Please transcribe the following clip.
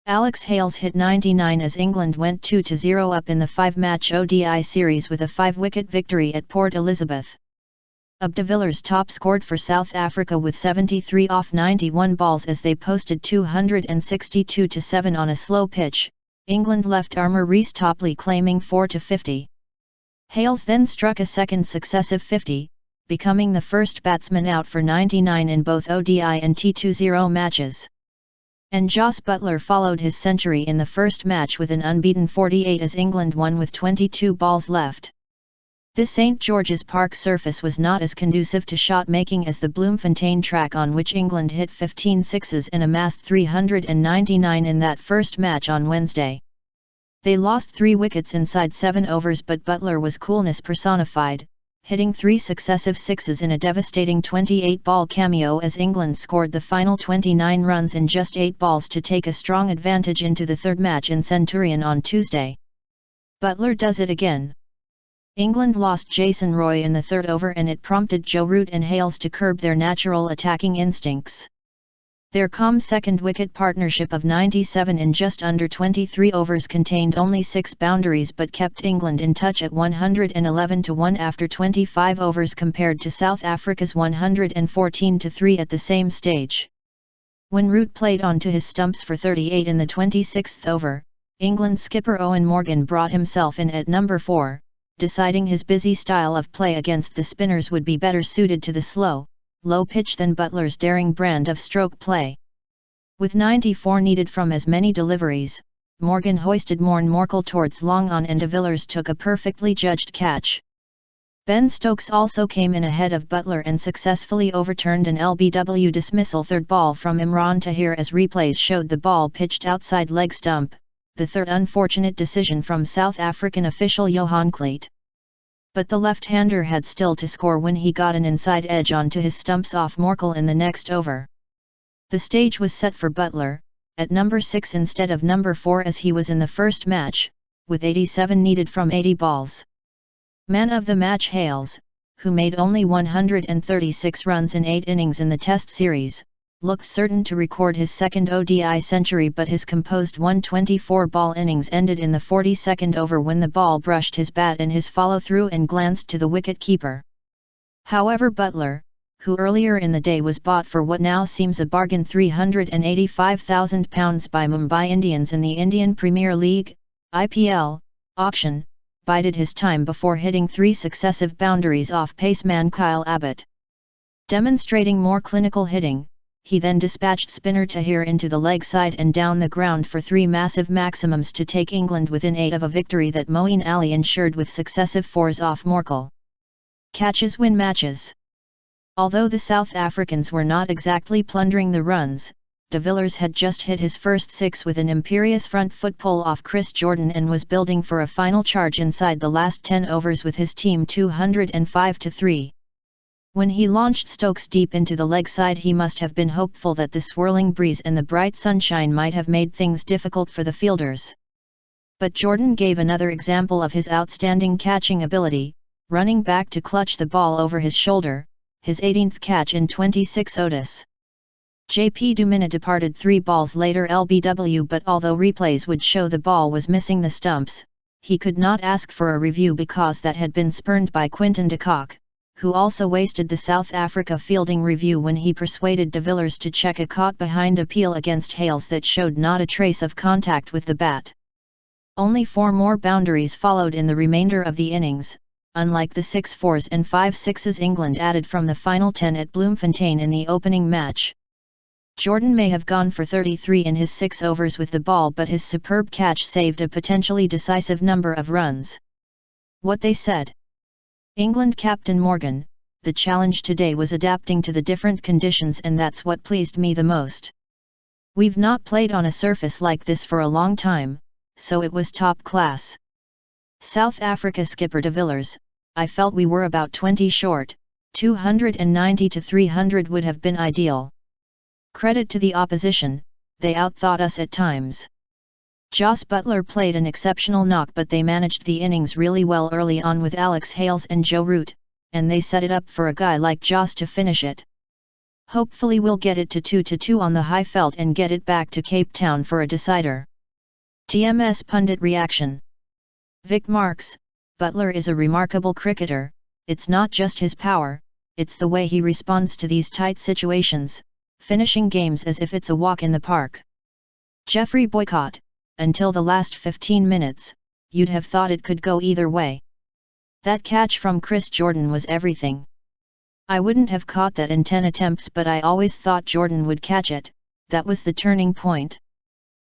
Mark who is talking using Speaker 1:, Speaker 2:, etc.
Speaker 1: Alex Hales hit 99 as England went 2-0 up in the 5-match ODI series with a 5-wicket victory at Port Elizabeth. De Villiers top scored for South Africa with 73 off 91 balls as they posted 262-7 on a slow pitch, England left-armer Reece Topley claiming 4-50. Hales then struck a second successive 50, becoming the first batsman out for 99 in both ODI and T20 matches. And Jos Buttler followed his century in the first match with an unbeaten 48 as England won with 22 balls left. This St George's Park surface was not as conducive to shot-making as the Bloemfontein track on which England hit 15 sixes and amassed 399 in that first match on Wednesday. They lost 3 wickets inside 7 overs, but Buttler was coolness personified, hitting 3 successive sixes in a devastating 28-ball cameo as England scored the final 29 runs in just 8 balls to take a strong advantage into the third match in Centurion on Tuesday. Buttler does it again. England lost Jason Roy in the third over and it prompted Joe Root and Hales to curb their natural attacking instincts. Their calm second-wicket partnership of 97 in just under 23 overs contained only 6 boundaries but kept England in touch at 111-1 after 25 overs compared to South Africa's 114-3 at the same stage. When Root played on to his stumps for 38 in the 26th over, England skipper Eoin Morgan brought himself in at number 4, deciding his busy style of play against the spinners would be better suited to the slow, low pitch than Buttler's daring brand of stroke play. With 94 needed from as many deliveries, Morgan hoisted Morne Morkel towards long on and de Villiers took a perfectly judged catch. Ben Stokes also came in ahead of Buttler and successfully overturned an LBW dismissal third ball from Imran Tahir as replays showed the ball pitched outside leg stump, the third unfortunate decision from South African official Johan Kleet. But the left-hander had still to score when he got an inside edge onto his stumps off Morkel in the next over. The stage was set for Buttler, at number 6 instead of number 4 as he was in the first match, with 87 needed from 80 balls. Man of the match Hales, who made only 136 runs in 8 innings in the Test series, looked certain to record his second ODI century, but his composed 124-ball innings ended in the 42nd over when the ball brushed his bat in his follow-through and glanced to the wicket-keeper. However, Buttler, who earlier in the day was bought for what now seems a bargain £385,000 by Mumbai Indians in the Indian Premier League (IPL) auction, bided his time before hitting 3 successive boundaries off paceman Kyle Abbott. Demonstrating more clinical hitting, he then dispatched spinner Tahir into the leg side and down the ground for 3 massive maximums to take England within 8 of a victory that Moeen Ali ensured with successive 4s off Morkel. Catches win matches. Although the South Africans were not exactly plundering the runs, de Villiers had just hit his first 6 with an imperious front foot pull off Chris Jordan and was building for a final charge inside the last 10 overs with his team 205-3. When he launched Stokes deep into the leg side, he must have been hopeful that the swirling breeze and the bright sunshine might have made things difficult for the fielders. But Jordan gave another example of his outstanding catching ability, running back to clutch the ball over his shoulder, his 18th catch in 26 ODIs. JP Dumina departed 3 balls later LBW, but although replays would show the ball was missing the stumps, he could not ask for a review because that had been spurned by Quinton de Kock, who also wasted the South Africa fielding review when he persuaded de Villiers to check a caught behind appeal against Hales that showed not a trace of contact with the bat. Only 4 more boundaries followed in the remainder of the innings, unlike the 6 4s and 5 6s England added from the final 10 at Bloemfontein in the opening match. Jordan may have gone for 33 in his 6 overs with the ball, but his superb catch saved a potentially decisive number of runs. What they said. England captain Morgan, the challenge today was adapting to the different conditions, and that's what pleased me the most. We've not played on a surface like this for a long time, so it was top class. South Africa skipper de Villiers, I felt we were about 20 short, 290-300 would have been ideal. Credit to the opposition, they outthought us at times. Jos Buttler played an exceptional knock, but they managed the innings really well early on with Alex Hales and Joe Root, and they set it up for a guy like Jos to finish it. Hopefully we'll get it to 2-2 on the Highveld and get it back to Cape Town for a decider. TMS pundit reaction. Vic Marks, Buttler is a remarkable cricketer. It's not just his power, it's the way he responds to these tight situations, finishing games as if it's a walk in the park. Geoffrey Boycott, until the last 15 minutes, you'd have thought it could go either way. That catch from Chris Jordan was everything. I wouldn't have caught that in 10 attempts, but I always thought Jordan would catch it. That was the turning point.